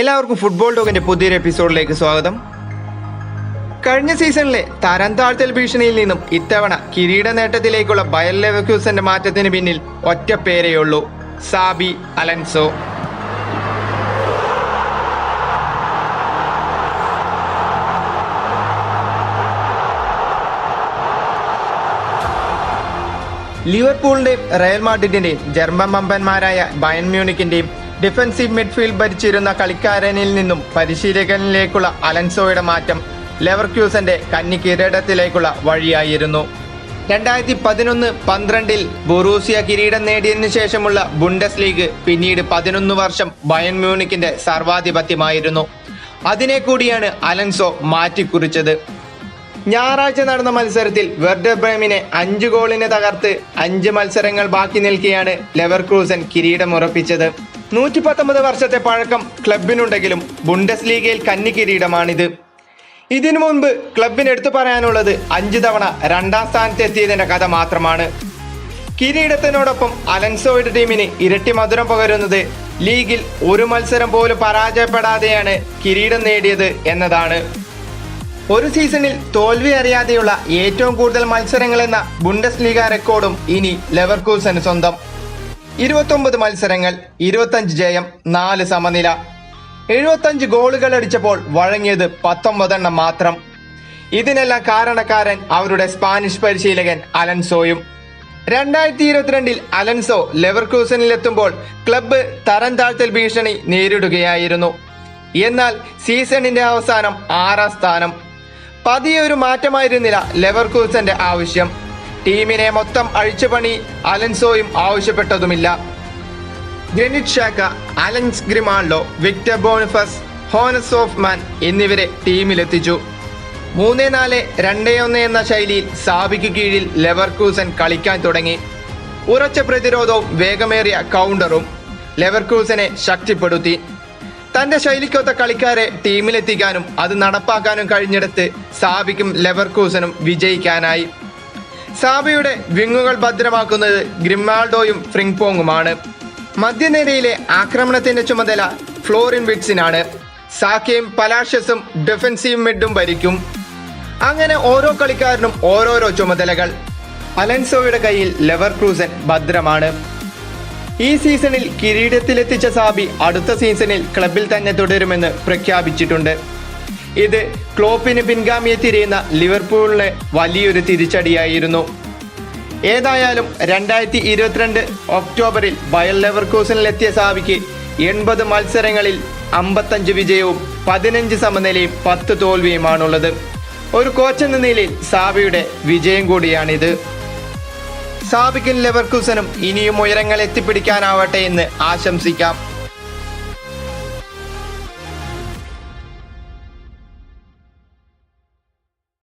എല്ലാവർക്കും ഫുട്ബോൾ ടോക്കിന്റെ പുതിയൊരു എപ്പിസോഡിലേക്ക് സ്വാഗതം. കഴിഞ്ഞ സീസണിലെ തരം താഴ്ത്തൽ ഭീഷണിയിൽ നിന്നും ഇത്തവണ കിരീട നേട്ടത്തിലേക്കുള്ള ബയർ ലെവർകൂസന്റെ മാറ്റത്തിന് പിന്നിൽ ഒറ്റ പേരേയുള്ളൂ, സാബി അലൻസോ. ലിവർപൂളിന്റെയും റയൽ മാഡ്രിഡിന്റെയും ജർമ്മൻ വമ്പന്മാരായ ബയൺ മ്യൂണിക്കിന്റെയും ഡിഫൻസീവ് മിഡ്ഫീൽഡ് ഭരിച്ചിരുന്ന കളിക്കാരനിൽ നിന്നും പരിശീലകനിലേക്കുള്ള അലൻസോയുടെ മാറ്റം ലെവർക്യൂസന്റെ കന്നി കിരീടത്തിലേക്കുള്ള വഴിയായിരുന്നു. 2011-12 ബൊറൂസിയ കിരീടം നേടിയതിനു ശേഷമുള്ള ബുണ്ടസ് ലീഗ് പിന്നീട് 11 വർഷം ബയൺ മ്യൂണിക്കിന്റെ സർവാധിപത്യമായിരുന്നു. അതിനെ കൂടിയാണ് അലൻസോ മാറ്റിക്കുറിച്ചത്. ഞായറാഴ്ച നടന്ന മത്സരത്തിൽ വെർഡർ ബ്രെമിനെ 5 ഗോളിന് തകർത്ത് 5 മത്സരങ്ങൾ ബാക്കി നിൽക്കെയാണ് ലെവർകൂസൻ കിരീടമുറപ്പിച്ചത്. 119 വർഷത്തെ പഴക്കം ക്ലബിനുണ്ടെങ്കിലും ബുണ്ടസ് ലീഗയിൽ കന്നി കിരീടമാണിത്. ഇതിനു മുൻപ് ക്ലബിന് എടുത്തു പറയാനുള്ളത് 5 തവണ 2ാം സ്ഥാനത്ത് എത്തിയതിന്റെ കഥ മാത്രമാണ്. കിരീടത്തിനോടൊപ്പം അലൻസോയുടെ ടീമിന് ഇരട്ടി മധുരം പകരുന്നത് ലീഗിൽ ഒരു മത്സരം പോലും പരാജയപ്പെടാതെയാണ് കിരീടം നേടിയത് എന്നതാണ്. ഒരു സീസണിൽ തോൽവി അറിയാതെയുള്ള ഏറ്റവും കൂടുതൽ മത്സരങ്ങൾ എന്ന ബുണ്ടസ് ലീഗ റെക്കോർഡും ഇനി ലെവർകൂസന് സ്വന്തം. 29 മത്സരങ്ങൾ, 25 ജയം, 4 സമനില. 75 ഗോളുകൾ അടിച്ചപ്പോൾ വഴങ്ങിയത് 19 മാത്രം. ഇതിനെല്ലാം കാരണക്കാരൻ അവരുടെ സ്പാനിഷ് പരിശീലകൻ അലൻസോയും. 2022 അലൻസോ ലെവർകൂസനിലെത്തുമ്പോൾ ക്ലബ്ബ് തരം താഴ്ത്തൽ ഭീഷണി നേരിടുകയായിരുന്നു. എന്നാൽ സീസണിന്റെ അവസാനം 6ാം സ്ഥാനം. പതിയെ ഒരു മാറ്റമായിരുന്നില്ല ലെവർകൂസന്റെ ആവശ്യം. ടീമിനെ മൊത്തം അഴിച്ചുപണി അലൻസോയും ആവശ്യപ്പെട്ടതുമില്ല. Granit Xhaka, Alex Grimaldo, Victor Boniface, Jonas Hofmann എന്നിവരെ ടീമിലെത്തിച്ചു. 3-4-2-1 എന്ന ശൈലിയിൽ സാബിക്ക് കീഴിൽ ലെവർകൂസൻ കളിക്കാൻ തുടങ്ങി. ഉറച്ച പ്രതിരോധവും വേഗമേറിയ കൗണ്ടറും ലെവർകൂസനെ ശക്തിപ്പെടുത്തി. തന്റെ ശൈലിക്കൊത്ത കളിക്കാരെ ടീമിലെത്തിക്കാനും അത് നടപ്പാക്കാനും കഴിഞ്ഞിടത്ത് സാബിക്കും ലെവർകൂസനും വിജയിക്കാനായി. സാബിയുടെ വിങ്ങുകൾ ഭദ്രമാക്കുന്നത് ഗ്രിമാൾഡോയും ഫ്രിംഗ്പോങ്ങുമാണ്. മധ്യനിരയിലെ ആക്രമണത്തിന്റെ ചുമതല ഫ്ലോറിൻ വിറ്റ്സിനാണ്. സാക്കയും പലാഷ്യസും ഡിഫൻസീവ് മിഡും ഭരിക്കും. അങ്ങനെ ഓരോ കളിക്കാരനും ഓരോരോ ചുമതലകൾ. അലൻസോയുടെ കയ്യിൽ ലെവർകൂസൻ ഭദ്രമാണ്. ഈ സീസണിൽ കിരീടത്തിലെത്തിച്ച സാബി അടുത്ത സീസണിൽ ക്ലബിൽ തന്നെ തുടരുമെന്ന് പ്രഖ്യാപിച്ചിട്ടുണ്ട്. ഇത് ക്ലോപ്പിന് പിൻഗാമിയെ തിരിയുന്ന ലിവർപൂളിന് വലിയൊരു തിരിച്ചടിയായിരുന്നു. ഏതായാലും 2022 ഒക്ടോബറിൽ ബയർ ലെവർകൂസനിലെത്തിയ സാബിക്ക് 80 മത്സരങ്ങളിൽ 55 വിജയവും 15 സമനിലയും 10 തോൽവിയുമാണുള്ളത്. ഒരു കോച്ച് എന്ന നിലയിൽ സാബിയുടെ വിജയം കൂടിയാണിത്. സാബിക്കും ലെവർകൂസനും ഇനിയും ഉയരങ്ങൾ എത്തിപ്പിടിക്കാനാവട്ടെ എന്ന് ആശംസിക്കാം.